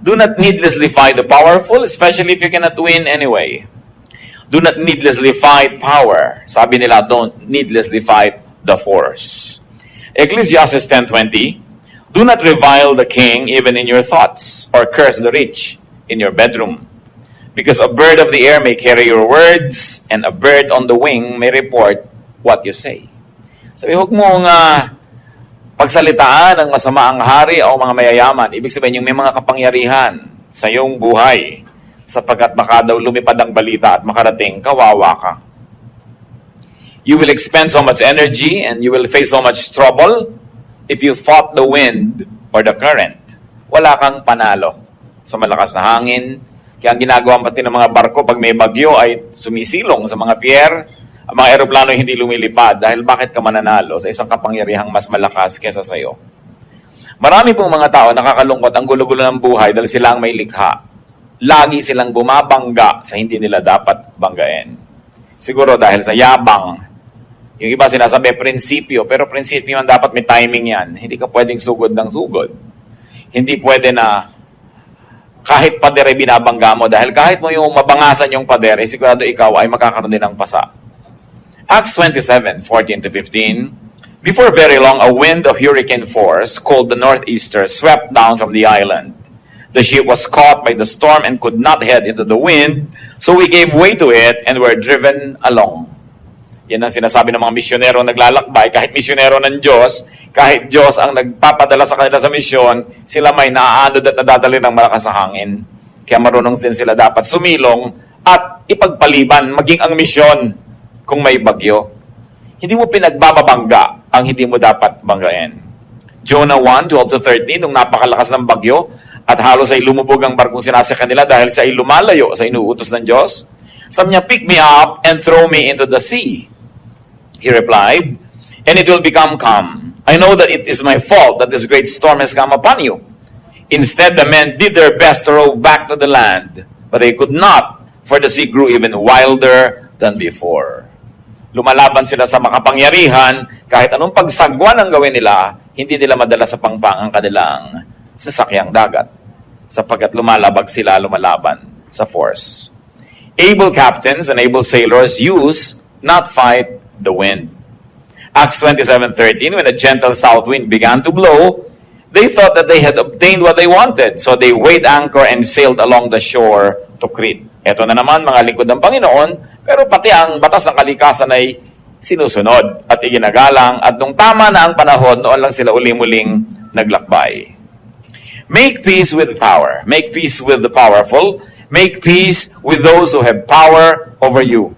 Do not needlessly fight the powerful, especially if you cannot win anyway. Do not needlessly fight power. Sabi nila, don't needlessly fight the force. Ecclesiastes 10:20, do not revile the king even in your thoughts, or curse the rich in your bedroom. Because a bird of the air may carry your words, and a bird on the wing may report what you say. Sabi, huwag mong pagsalitaan ng masama ang hari o mga mayayaman. Ibig sabihin, yung may mga kapangyarihan sa iyong buhay, sapagkat baka daw lumipad ang balita at makarating, kawawa ka. You will expend so much energy and you will face so much trouble if you fought the wind or the current. Wala kang panalo sa malakas na hangin. Kaya ang ginagawa pati ng mga barko pag may bagyo ay sumisilong sa mga pier. Ang mga eroplano hindi lumilipad dahil bakit ka mananalo sa isang kapangyarihang mas malakas kesa sa iyo. Marami pong mga tao nakakalungkot ang gulo-gulo ng buhay dahil sila ang may likha. Lagi silang bumabangga sa hindi nila dapat banggain. Siguro dahil sa yabang. Yung iba sinasabi, prinsipyo. Pero prinsipyo man dapat may timing yan. Hindi ka pwedeng sugod ng sugod. Hindi pwede na kahit pader ay binabangga mo. Dahil kahit mo yung mabangasan yung pader, sigurado ikaw ay makakaroon din ng pasa. Acts 27:14-15, before very long, a wind of hurricane force, called the Northeaster, swept down from the island. The ship was caught by the storm and could not head into the wind, so we gave way to it and were driven along. Yan ang sinasabi ng mga misyonero naglalakbay. Kahit misyonero ng Diyos, kahit Diyos ang nagpapadala sa kanila sa misyon, sila may naaanod at nadadali ng malakas na hangin. Kaya marunong din sila dapat sumilong at ipagpaliban, maging ang misyon kung may bagyo. Hindi mo pinagbababangga ang hindi mo dapat banggain. Jonah 1:12-13, nung napakalakas ng bagyo at halos ay lumubog ang barkong sinasakyan nila dahil siya ay lumalayo sa inuutos ng Diyos, sabi niya, pick me up and throw me into the sea. He replied, and it will become calm. I know that it is my fault that this great storm has come upon you. Instead, the men did their best to row back to the land, but they could not, for the sea grew even wilder than before. Lumalaban sila sa makapangyarihan, kahit anong pagsagwan ang gawin nila, hindi nila madala sa pangpang ang kanilang sasakyang dagat, sapagkat lumalaban sa force. Able captains and able sailors use, not fight, the wind. Acts 27:13, when a gentle south wind began to blow, they thought that they had obtained what they wanted, so they weighed anchor and sailed along the shore to Crete. Ito na naman, mga lingkod ng Panginoon, pero pati ang batas ng kalikasan ay sinusunod at iginagalang, at nung tama na ang panahon, noon lang sila uli-muling naglakbay. Make peace with power. Make peace with the powerful. Make peace with those who have power over you.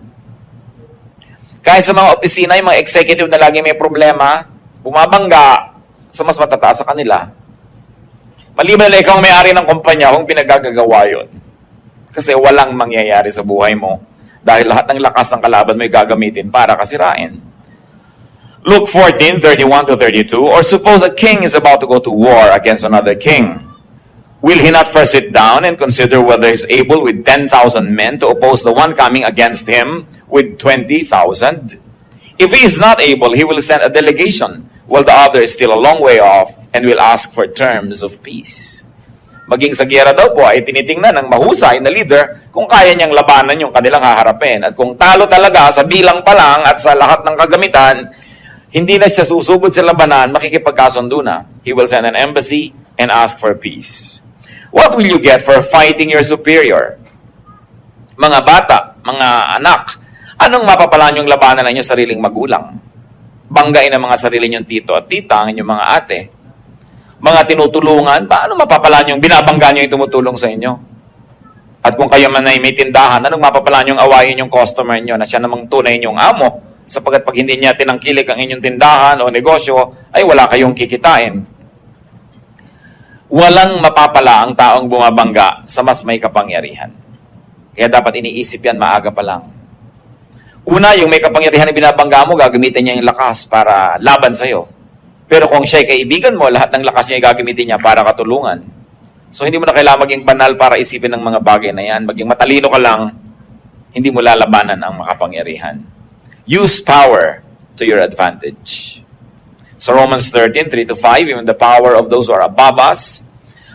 Kahit sa mga opisina, yung mga executive na lagi may problema, bumabangga sa mas matataas sa kanila. Maliban na ikaw may-ari ng kumpanya, kung pinagagagawa yun. Kasi walang mangyayari sa buhay mo dahil lahat ng lakas ng kalaban mo ay gagamitin para kasirain. Luke 14:31-32, or suppose a king is about to go to war against another king. Will he not first sit down and consider whether he is able with 10,000 men to oppose the one coming against him with 20,000? If he is not able, he will send a delegation, while the other is still a long way off, and will ask for terms of peace. Maging sa giyera daw po ay tinitingnan ng mahusay na leader kung kaya niyang labanan yung kanilang haharapin. At kung talo talaga sa bilang pa lang at sa lahat ng kagamitan, hindi na siya susugod sa labanan, makikipagkasundo na. He will send an embassy and ask for peace. What will you get for fighting your superior? Mga bata, mga anak, anong mapapala niyong labanan ng inyong sariling magulang? Banggain ang mga sarili niyong tito at tita, ang inyong mga ate. Mga tinutulungan, paano mapapala niyong binabangga niyo yung tumutulong sa inyo? At kung kayo man ay may tindahan, anong mapapala niyong awayin yung customer niyo na siya namang tunay niyong amo? Sapagkat pag hindi niya tinangkilik ang inyong tindahan o negosyo, ay wala kayong kikitain. Walang mapapala ang taong bumabangga sa mas may kapangyarihan. Kaya dapat iniisip yan maaga pa lang. Una, yung may kapangyarihan na binabangga mo, gagamitin niya yung lakas para laban sa'yo. Pero kung siya'y kaibigan mo, lahat ng lakas niya ay gagamitin niya para katulungan. So hindi mo na kailangan maging banal para isipin ng mga bagay na yan. Maging matalino ka lang, hindi mo lalabanan ang makapangyarihan. Use power to your advantage. So Romans 13:3-5, even the power of those who are above us,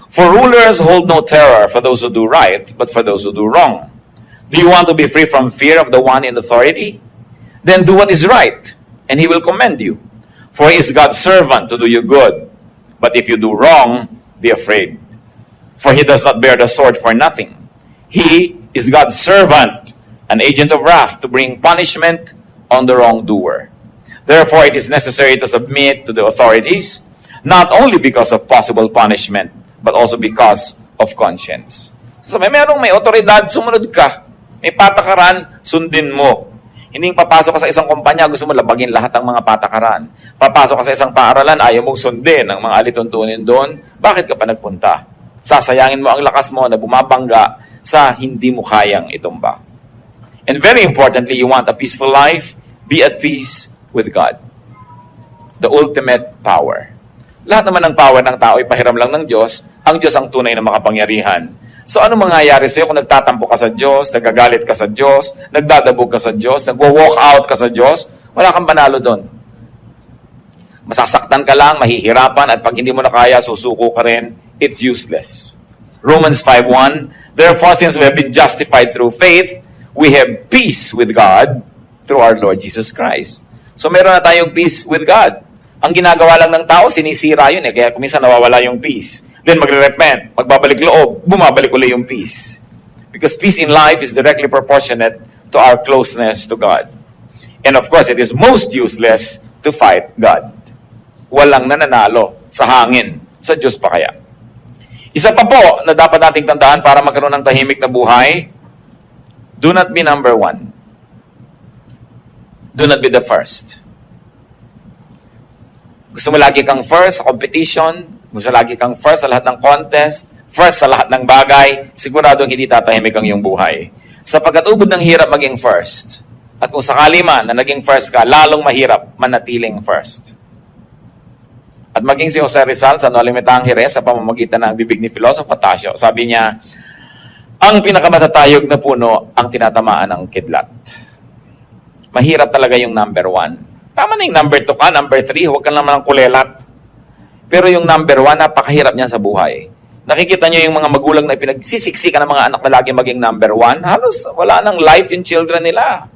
For rulers hold no terror for those who do right, but for those who do wrong. Do you want to be free from fear of the one in authority? Then do what is right, and he will commend you. For he is God's servant to do you good. But if you do wrong, be afraid. For he does not bear the sword for nothing. He is God's servant, an agent of wrath to bring punishment on the wrongdoer. Therefore, it is necessary to submit to the authorities, not only because of possible punishment, but also because of conscience. So may otoridad, sumunod ka. May patakaran, sundin mo. Hindi papasok ka sa isang kumpanya, gusto mo labagin lahat ng mga patakaran. Papasok ka sa isang paaralan, ayaw mong sundin ang mga alituntunin doon. Bakit ka pa nagpunta? Sasayangin mo ang lakas mo na bumabangga sa hindi mo kayang itumba. And very importantly, you want a peaceful life, be at peace with God. The ultimate power. Lahat naman ng power ng tao ay pahiram lang ng Diyos. Ang Diyos ang tunay na makapangyarihan. So ano mangyayari sa'yo kung nagtatampo ka sa Diyos, nagagalit ka sa Diyos, nagdadabog ka sa Diyos, nagwo-walk out ka sa Diyos? Wala kang panalo doon. Masasaktan ka lang, mahihirapan, at pag hindi mo na kaya, susuko ka rin. It's useless. Romans 5:1, therefore, since we have been justified through faith, we have peace with God through our Lord Jesus Christ. So meron na tayong peace with God. Ang ginagawa lang ng tao, sinisira yun kaya kuminsan nawawala yung peace. Then magre-repent, magbabalik loob, bumabalik ulit yung peace. Because peace in life is directly proportionate to our closeness to God. And of course, it is most useless to fight God. Walang nananalo sa hangin. Sa Diyos pa kaya. Isa pa po na dapat nating tandaan para magkaroon ng tahimik na buhay, do not be number one. Do not be the first. Gusto mo lagi kang first sa competition, gusto lagi kang first sa lahat ng contest, first sa lahat ng bagay, siguradong hindi tatahimik ang iyong buhay. Sapagkat ubod ng hirap maging first. At kung sakali man na naging first ka, lalong mahirap manatiling first. At maging si Jose Rizal sa Nolimitang Jerez sa pamamagitan ng bibig ni Filosofo Tasio, sabi niya, ang pinakamatatayog na puno ang tinatamaan ng kidlat. Mahirap talaga yung number one. Tama na yung number 2 ka, number 3, huwag ka naman ng kulelat. Pero yung number 1, napakahirap niyan sa buhay. Nakikita niyo yung mga magulang na pinagsisiksikan ng mga anak na lagi maging number 1, halos wala nang life yung children nila.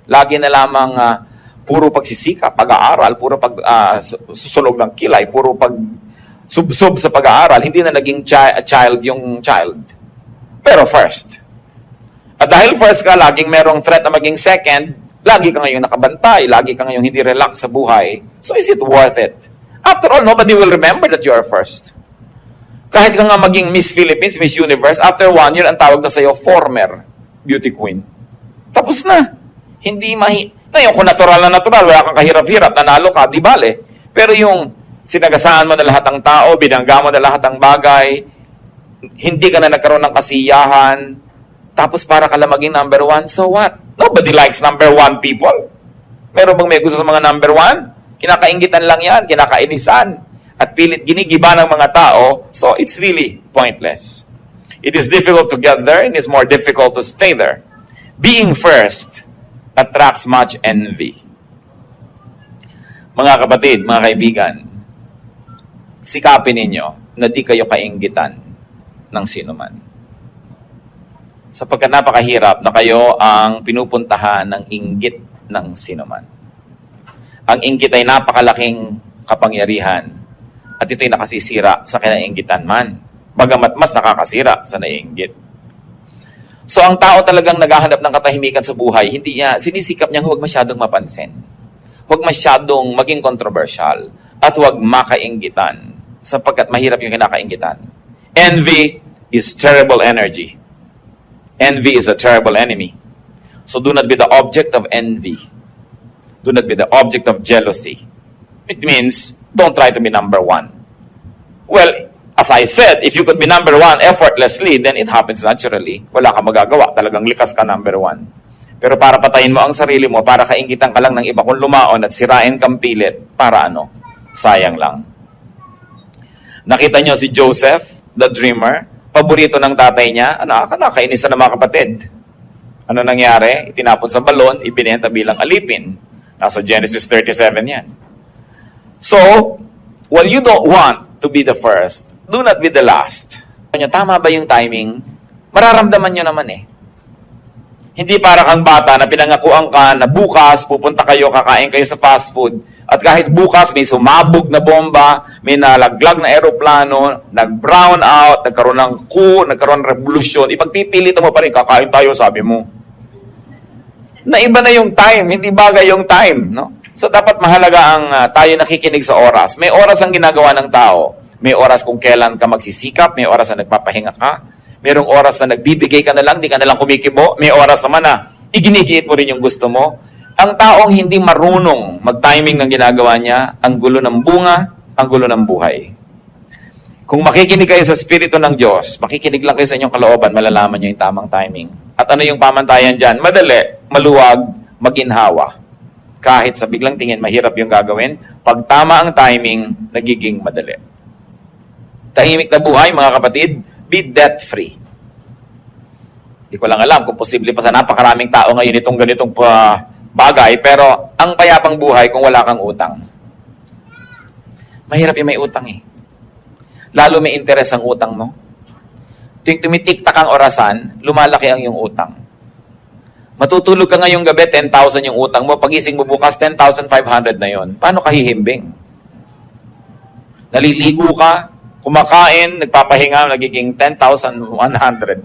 Lagi na lamang puro pagsisika, pag-aaral, puro susulog ng kilay, puro sub sa pag-aaral, hindi na naging child yung child. Pero first. At dahil first ka, laging merong threat na maging second, lagi ka ngayong nakabantay, lagi ka ngayong hindi relax sa buhay, so is it worth it? After all, nobody will remember that you are first. Kahit ka nga maging Miss Philippines, Miss Universe, after 1 year, ang tawag na sa'yo, former beauty queen. Tapos na. Hindi ngayon, kung natural, wala kang kahirap-hirap, nanalo ka, di bale. Pero yung sinagasaan mo na lahat ng tao, binangga mo na lahat ng bagay, hindi ka na nagkaroon ng kasiyahan, tapos para ka lang maging number 1, so what? Nobody likes number 1 people. Meron bang may gusto sa mga number 1? Kinakaingitan lang yan, kinakainisan. At pilit ginigiba ng mga tao, so it's really pointless. It is difficult to get there and it's more difficult to stay there. Being first attracts much envy. Mga kapatid, mga kaibigan, sikapin ninyo na di kayo kainggitan ng sinuman. Sapagkat napakahirap na kayo ang pinupuntahan ng inggit ng sinuman. Ang inggit ay napakalaking kapangyarihan at ito'y nakasisira sa kinainggitan man, bagamat mas nakakasira sa naiinggit. So ang tao talagang naghahanap ng katahimikan sa buhay, hindi niya, sinisikap niyang huwag masyadong mapansin. Huwag masyadong maging controversial at huwag makainggitan sapagkat mahirap yung kinakainggitan. Envy is terrible energy. Envy is a terrible enemy. So do not be the object of envy. Do not be the object of jealousy. It means, don't try to be number 1. Well, as I said, if you could be number 1 effortlessly, then it happens naturally. Wala ka magagawa. Talagang likas ka number 1. Pero para patayin mo ang sarili mo, para kainggitan ka lang ng iba kung lumaon at sirain kang pilit, para ano? Sayang lang. Nakita nyo si Joseph, the dreamer, paborito ng tatay niya, nakakainisan ng mga kapatid. Ano nangyari? Itinapon sa balon, ibinenta bilang alipin. Nasa Genesis 37 yan. So, while you don't want to be the first, do not be the last. niya, tama ba yung timing? Mararamdaman niyo naman eh. Hindi para kang bata na pinangakuan ka na bukas pupunta kayo, kakain kayo sa fast food, at kahit bukas may sumabog na bomba, may nalaglag na eroplano, nag-brown out, nagkaroon ng coup, nagkaroon ng revolusyon, ipagpipilitan mo pa rin, kakain tayo, sabi mo. Naiba na yung time, hindi bagay yung time. No? So dapat mahalaga ang tayo nakikinig sa oras. May oras ang ginagawa ng tao. May oras kung kailan ka magsisikap, may oras na nagpapahinga ka, merong oras na nagbibigay ka na lang, di ka na lang kumikibo, may oras naman na iginigiit mo rin yung gusto mo. Ang taong hindi marunong mag-timing ng ginagawa niya, ang gulo ng bunga, ang gulo ng buhay. Kung makikinig kayo sa Espiritu ng Diyos, makikinig lang kayo sa inyong kalooban, malalaman niyo yung tamang timing. At ano yung pamantayan dyan? Madali, maluwag, maginhawa. Kahit sa biglang tingin, mahirap yung gagawin. Pag tama ang timing, nagiging madali. Tahimik na buhay, mga kapatid, be debt-free. Hindi ko lang alam kung posible pa sa napakaraming tao ngayon itong ganitong bagay, pero ang payapang buhay kung wala kang utang. Mahirap yung may utang eh. Lalo may interes ang utang mo. Tuwing tumitiktak ang orasan, lumalaki ang iyong utang. Matutulog ka ngayong gabi, 10,000 yung utang mo. Pagising mo bukas, 10,500 na yon. Paano ka hihimbing? Naliligo ka, kumakain, nagpapahinga, nagiging 10,100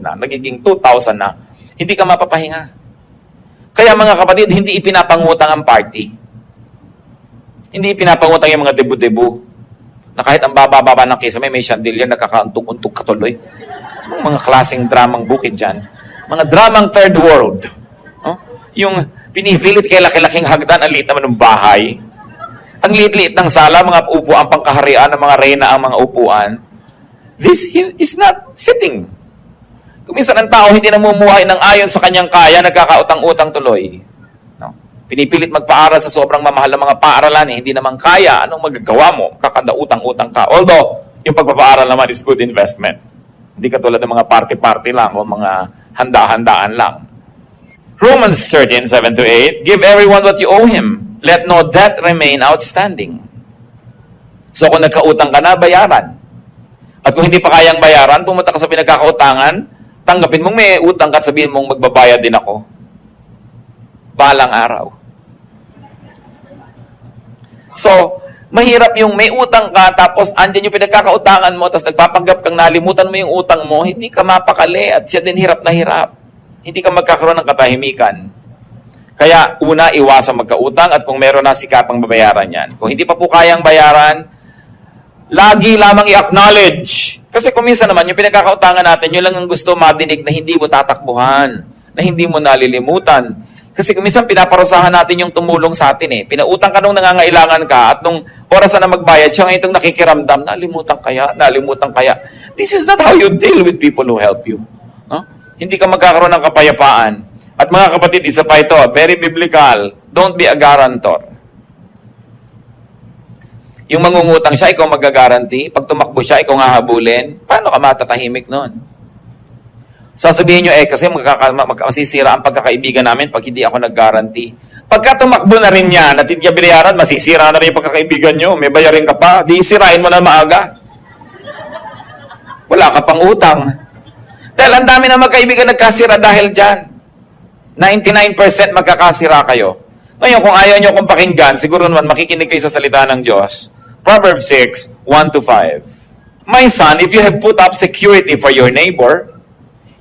na, nagiging 2,000 na. Hindi ka mapapahinga. Kaya mga kapatid, hindi ipinapangutang ang party. Hindi ipinapangutang yung mga debu-debu. Na kahit ang baba-baba ng kesa, may chandelier, nagkakauntog-untog katuloy. Mga klaseng dramang bukid dyan. Mga dramang third world. Yung pinipilit kay laki-laking hagdan, ang liit naman ng bahay. Ang liit-liit ng sala, mga upuan, pangkaharian ng mga reyna ang mga upuan. This is not fitting. Kung minsan ang tao hindi namumuhay ng ayon sa kanyang kaya, nagkakautang-utang tuloy. No? Pinipilit magpaaral sa sobrang mamahal ng mga paaralan, hindi naman kaya, anong magagawa mo? Kakadautang-utang ka. Although, yung pagpapaaral naman is good investment. Hindi katulad ng mga party-party lang o mga handa-handaan lang. Romans 13:7-8, give everyone what you owe him. Let no debt remain outstanding. So kung nagkautang ka na, bayaran. At kung hindi pa kayang bayaran, pumunta ka sa pinagkakautangan, tanggapin mong may utang ka at sabihin mong magbabayad din ako. Balang araw. So, mahirap yung may utang ka, tapos andyan yung pinagkakautangan mo, tapos nagpapanggap kang nalimutan mo yung utang mo, hindi ka mapakali at siya din hirap na hirap. Hindi ka magkakaroon ng katahimikan. Kaya, una, iwasan magkautang at kung meron na sikapang babayaran yan. Kung hindi pa po kayang bayaran, lagi lamang i-acknowledge. Kasi kung minsan naman, yung pinagkakautangan natin, yun lang ang gusto madinig na hindi mo tatakbuhan, na hindi mo nalilimutan. Kasi kung minsan pinaparusahan natin yung tumulong sa atin eh. Pinautang ka nung nangangailangan ka at nung oras na magbayad, siya ngayon itong nakikiramdam, nalimutan kaya. This is not how you deal with people who help you. No? Hindi ka magkakaroon ng kapayapaan. At mga kapatid, isa pa ito, very biblical, don't be a guarantor. Yung mangungutang siya, ikaw magagaranti. Pag tumakbo siya, ikaw nga habulin. Paano ka matatahimik nun? Sasabihin nyo, kasi masisira ang pagkakaibigan namin pag hindi ako nag-guarantee. Pagka tumakbo na rin yan, at hindi niya binayaran, masisira na rin yung pagkakaibigan nyo. May bayarin ka pa. Di sirain mo na maaga. Wala ka pang utang. Dahil ang dami na magkaibigan nagkasira dahil dyan. 99% magkakasira kayo. Ngayon, kung ayaw nyo kong pakinggan, siguro naman makikinig kayo sa salita ng Diyos. Proverbs 6:1-5. My son, if you have put up security for your neighbor,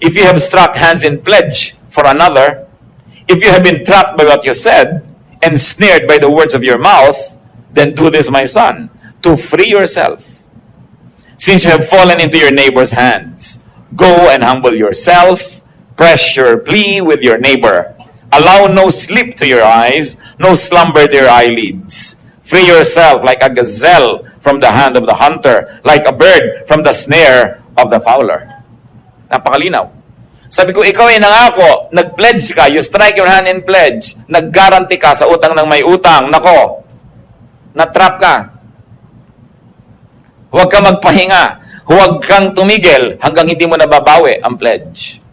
if you have struck hands in pledge for another, if you have been trapped by what you said, and snared by the words of your mouth, then do this, my son, to free yourself. Since you have fallen into your neighbor's hands, go and humble yourself, press your plea with your neighbor. Allow no sleep to your eyes, no slumber to your eyelids. Free yourself like a gazelle from the hand of the hunter, like a bird from the snare of the fowler. Napakalinaw. Sabi ko, ikaw ay nangako, nag-pledge ka, you strike your hand in pledge, nag-guarantee ka sa utang ng may utang, nako, na-trap ka. Huwag ka magpahinga, huwag kang tumigil hanggang hindi mo nababawi ang pledge.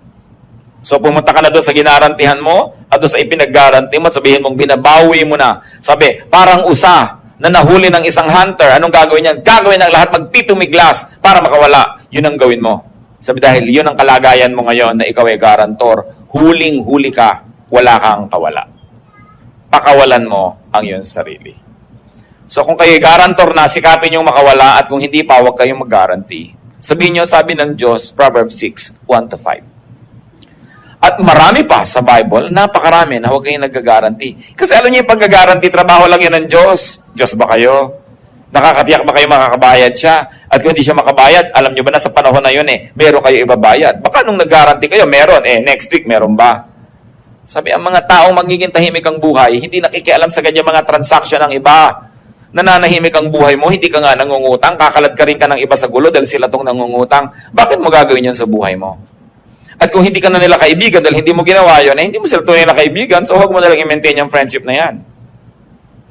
So pumunta ka na doon sa ginarantihan mo at doon sa ipinag-guarantee mo at sabihin mong binabawi mo na. Sabi, parang usa na nahuli ng isang hunter. Anong gagawin niyan? Gagawin ang lahat, magpitumiglas para makawala. Yun ang gawin mo. Sabi dahil yun ang kalagayan mo ngayon na ikaw ay garantor, huling-huli ka, wala kang kawala. Pakawalan mo ang iyong sarili. So kung kayo garantor na, sikapin yung makawala at kung hindi pa, huwag kayong mag-guarantee. Sabihin nyo, sabi ng Diyos, Proverbs 6, 1-5. At marami pa sa Bible, napakarami na huwag kayong nag-guarantee. Kasi alam niyo yung pag-guarantee, trabaho lang yan ng Diyos. Diyos ba kayo? Nakakatiyak ba kayo makakabayad siya? At kung hindi siya makabayad, alam niyo ba na sa panahon na yun meron kayo ibabayad. Baka nung nag-guarantee kayo, meron. Next week, meron ba? Sabi, ang mga taong magiging tahimik ang buhay, hindi nakikialam sa kanya mga transaction ng iba. Nananahimik ang buhay mo, hindi ka nga nangungutang, kakalad ka rin ka ng iba sa gulo dahil sila tong nangungutang. Bakit mo gagawin yan sa buhay mo? At kung hindi ka na nila kaibigan dahil hindi mo ginawa yun, hindi mo sila tunay na kaibigan, so huwag mo nalang i-maintain yung friendship na yan.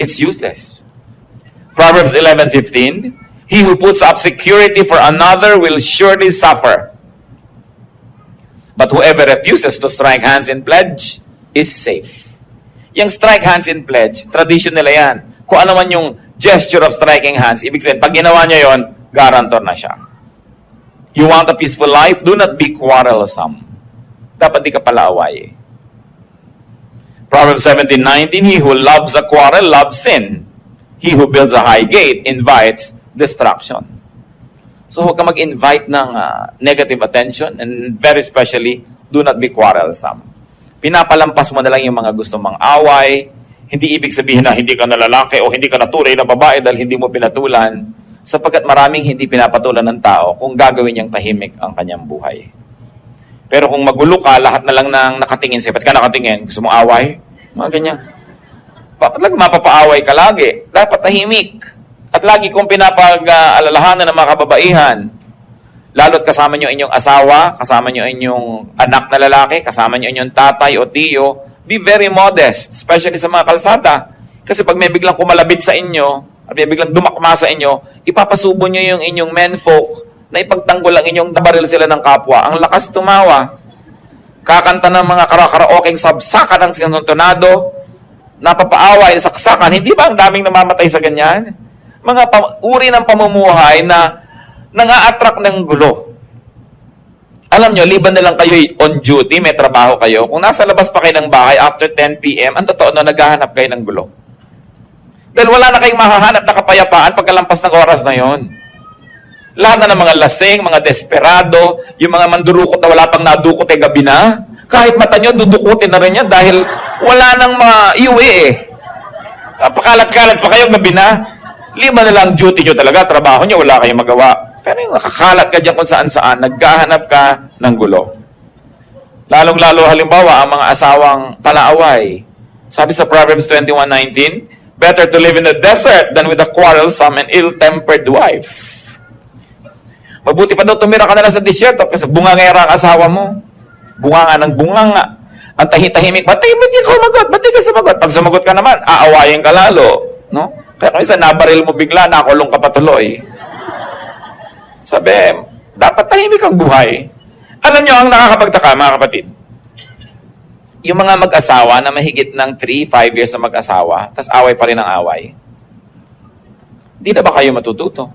It's useless. Proverbs 11:15, he who puts up security for another will surely suffer. But whoever refuses to strike hands in pledge is safe. Yung strike hands in pledge, tradition nila yan. Kung ano man yung gesture of striking hands, ibig sabihin, pag ginawa niya yon, guarantor na siya. You want a peaceful life? Do not be quarrelsome. Dapat di ka pala away. Proverbs 17:19, he who loves a quarrel loves sin. He who builds a high gate invites destruction. So huwag ka mag-invite ng negative attention and very especially, do not be quarrelsome. Pinapalampas mo na lang yung mga gusto mong away. Hindi ibig sabihin na hindi ka na lalaki o hindi ka na tunay na babae dahil hindi mo pinatulan. Sapagkat maraming hindi pinapatulan ng tao kung gagawin niyang tahimik ang kanyang buhay. Pero kung magulo ka, lahat na lang nang nakatingin sa'yo. Ba't ka nakatingin? Gusto mong away? Mga ganyan. Mapapaaway ka lagi. Dapat tahimik. At lagi kong pinapag-alalahanan ng mga kababaihan. Lalo't kasama nyo inyong asawa, kasama nyo inyong anak na lalaki, kasama nyo inyong tatay o tiyo. Be very modest, especially sa mga kalsada. Kasi pag may biglang kumalabit sa inyo, at may biglang dumakma sa inyo, ipapasubo nyo yung inyong menfolk na ipagtanggol ang inyong nabaril sila ng kapwa. Ang lakas tumawa. Kakanta ng mga karaoke'ng sabsakan ng sinuntonado, napapaaway, saksakan. Hindi ba ang daming namamatay sa ganyan? Mga uri ng pamumuhay na nang-a-attract ng gulo. Alam nyo, liban na lang kayo on duty, may trabaho kayo. Kung nasa labas pa kayo ng bahay after 10 p.m., ang totoo na naghahanap kayo ng gulo. Dahil wala na kayong mahahanap na kapayapaan pagkalampas ng oras na yon. Lahat na ng mga lasing, mga desperado, yung mga mandurukot na wala pang nadukot gabi na, kahit mata nyo, dudukutin na rin yan dahil wala nang maiuwi Pakalat-kalat pa kayo gabi na. Lima na lang duty nyo talaga, trabaho nyo, wala kayong magawa. Pero yung nakakalat ka dyan kung saan-saan, naghahanap ka ng gulo. Lalong-lalo halimbawa, ang mga asawang talaaway. Sabi sa Proverbs 21:19, better to live in the desert than with a quarrelsome and ill-tempered wife. Mabuti pa daw tumira ka na lang sa disyerto kasi bungangera ang asawa mo. Bunganga ng bunganga. Ang tahitahimik, ba't di ka sumagot? Ba't di ka sumagot? Pag sumagot ka naman, aawayin ka lalo. No? Kaya kung isa nabaril mo bigla, nakulong ka patuloy. Sabi, dapat tahimik ang buhay. Alam nyo, ang nakakapagtaka, mga kapatid, yung mga mag-asawa na mahigit ng 3-5 years na mag-asawa, tas away pa rin ang away, hindi na ba kayo matututo?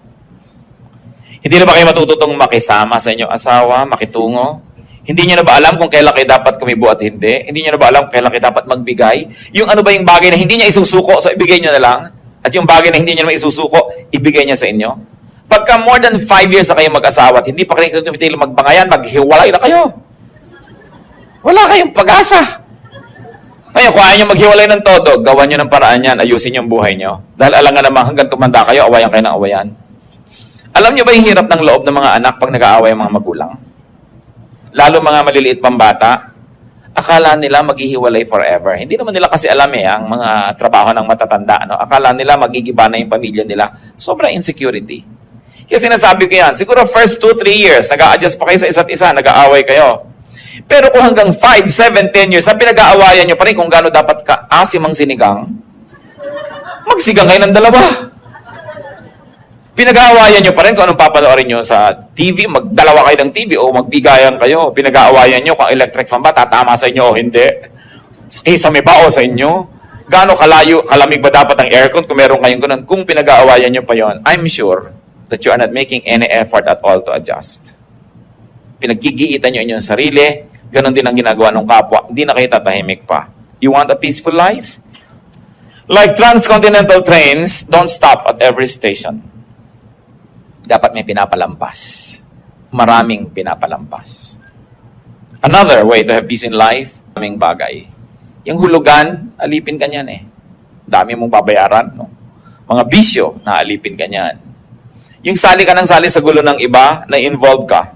Hindi na ba kayo matututong makisama sa inyong asawa, makitungo? Hindi nyo na ba alam kung kailan kayo dapat kumibo at hindi? Hindi nyo na ba alam kung kailan kayo dapat magbigay? Yung ano ba yung bagay na hindi niya isusuko, so ibigay nyo na lang? At yung bagay na hindi niya naman isusuko, ibigay niya sa inyo? Pagka more than 5 years na kayo mag-asawa at hindi pa kayo tumitil magbangayan, maghiwalay na kayo. Wala kayong pag-asa. Ngayon, kung ayaw nyo maghiwalay ng todo, gawan nyo ng paraan yan, ayusin yung buhay nyo. Dahil alam nga naman, hanggang tumanda kayo, awayan kayo ng awayan. Alam nyo ba yung hirap ng loob ng mga anak pag nag-aaway ang mga magulang? Lalo mga maliliit pang bata, akala nila maghihiwalay forever. Hindi naman nila kasi alam ang mga trabaho ng matatanda. No? Akala nila magigiba na yung pamilya nila. Sobrang insecurity. Kaya sinasabi ko yan, siguro first 2-3 years, nag-a-adjust pa kayo sa isa't isa, nag-aaway kayo. Pero kung hanggang 5, 7, 10 years, ang pinag-aawayan nyo pa rin kung gaano dapat ka-asim ang sinigang, magsigang kayo ng dalawa. Pinag-aawayan nyo pa rin kung anong papanoorin nyo sa TV, magdalawa kayo ng TV o magbigayan kayo. Pinag-aawayan nyo kung electric fan ba, tatama sa inyo o hindi. Kisame ba o sa inyo? Gaano kalayo, kalamig ba dapat ang aircon kung meron kayong ganun? Kung pinag-aawayan nyo pa yon, I'm sure that you are not making any effort at all to adjust. pinagkikiitan nyo inyong sarili, ganon din ang ginagawa ng kapwa, hindi na kayo tatahimik pa. You want a peaceful life? Like transcontinental trains, don't stop at every station. Dapat may pinapalampas. Maraming pinapalampas. Another way to have peace in life, maraming bagay. Yung hulugan, alipin ka niyan eh. Dami mong babayaran, no? Mga bisyo, naalipin ka niyan. Yung sali ka ng sali sa gulo ng iba, na-involve ka.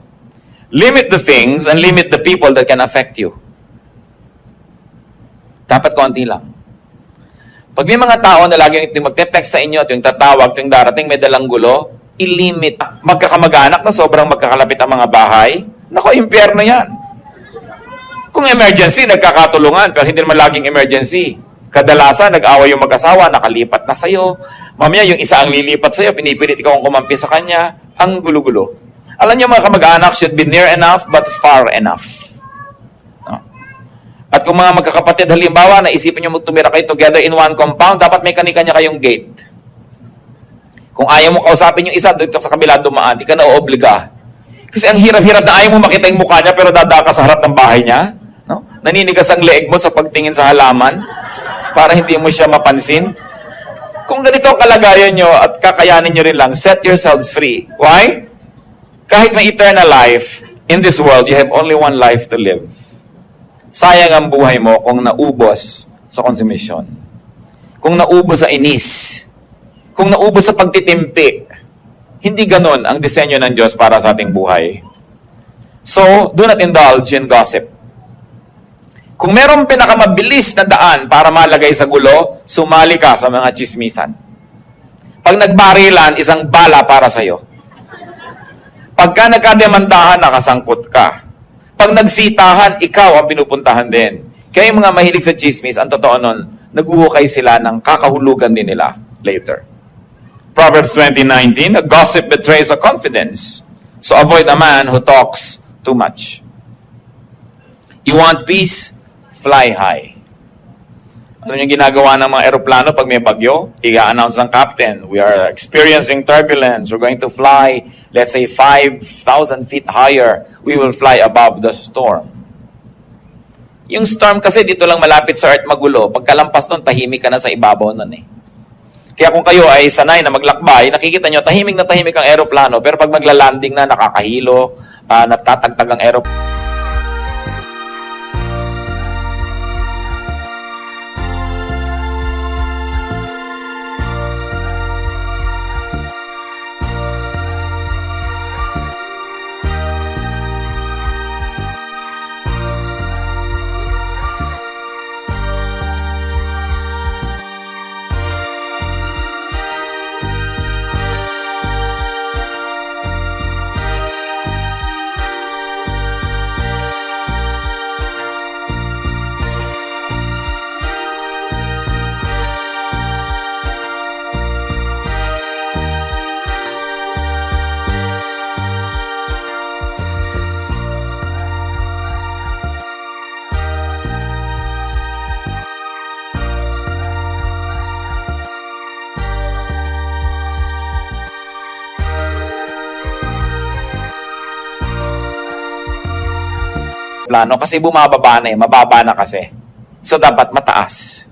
Limit the things and limit the people that can affect you. Dapat konti lang. Pag may mga tao na laging magte-text sa inyo, yung tatawag, yung darating, may dalang gulo, ilimit. Magkakamag-anak na sobrang magkakalapit ang mga bahay, nako, impyerno yan. Kung emergency, nagkakatulungan, pero hindi naman laging emergency. Kadalasan, nag-away yung mag-asawa, nakalipat na sa'yo. Mamaya, yung isa ang lilipat sa'yo, pinipilit ikaw ang kumampi sa kanya, ang gulo-gulo. Alam niyo, mga kamag-anak should be near enough, but far enough. At kung mga magkakapatid, halimbawa, naisipin nyo tumira kayo together in one compound, dapat may kanya-kanya kayong gate. Kung ayaw mo kausapin yung isa, dito sa kabila dumaan, di ka na oobliga. Kasi ang hirap-hirap na ayaw mo makita yung mukha niya, pero dadaka sa harap ng bahay niya. No? Naninigas ang leeg mo sa pagtingin sa halaman, para hindi mo siya mapansin. Kung ganito ang kalagayan nyo, at kakayanin nyo rin lang, set yourselves free. Why? Kahit may eternal life, in this world, you have only one life to live. Sayang ang buhay mo kung naubos sa konsumisyon. Kung naubos sa inis. Kung naubos sa pagtitimpi. Hindi ganon ang disenyo ng Diyos para sa ating buhay. So, do not indulge in gossip. Kung merong pinakamabilis na daan para malagay sa gulo, sumali ka sa mga chismisan. Pag nagbarilan, isang bala para sa'yo. Pagka nagkademandahan, nakasangkot ka. Pag nagsitahan, ikaw ang pinupuntahan din. Kaya yung mga mahilig sa chismis, ang totoo nun, naguhukay sila ng kakahulugan din nila later. Proverbs 20:19, a gossip betrays a confidence. So avoid a man who talks too much. You want peace? Fly high. Ano yung ginagawa ng mga eroplano pag may bagyo? I-announce ng captain, we are experiencing turbulence. We're going to fly, let's say, 5,000 feet higher. We will fly above the storm. Yung storm kasi dito lang malapit sa earth magulo. Pagkalampas nun, tahimik ka na sa ibabaw nun eh. Kaya kung kayo ay sanay na maglakbay, nakikita nyo, tahimik na tahimik ang eroplano. Pero pag maglalanding na, nakakahilo, natatagtag ang eroplano. Plano kasi bumababa na eh, mababa na kasi. So dapat mataas.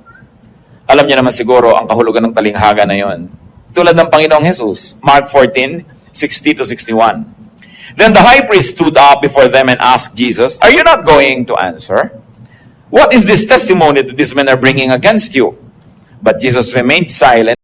Alam niyo naman siguro ang kahulugan ng talinghaga na yon. Tulad ng Panginoong Jesus, Mark 14:60-61. Then the high priest stood up before them and asked Jesus, "Are you not going to answer? What is this testimony that these men are bringing against you?" But Jesus remained silent.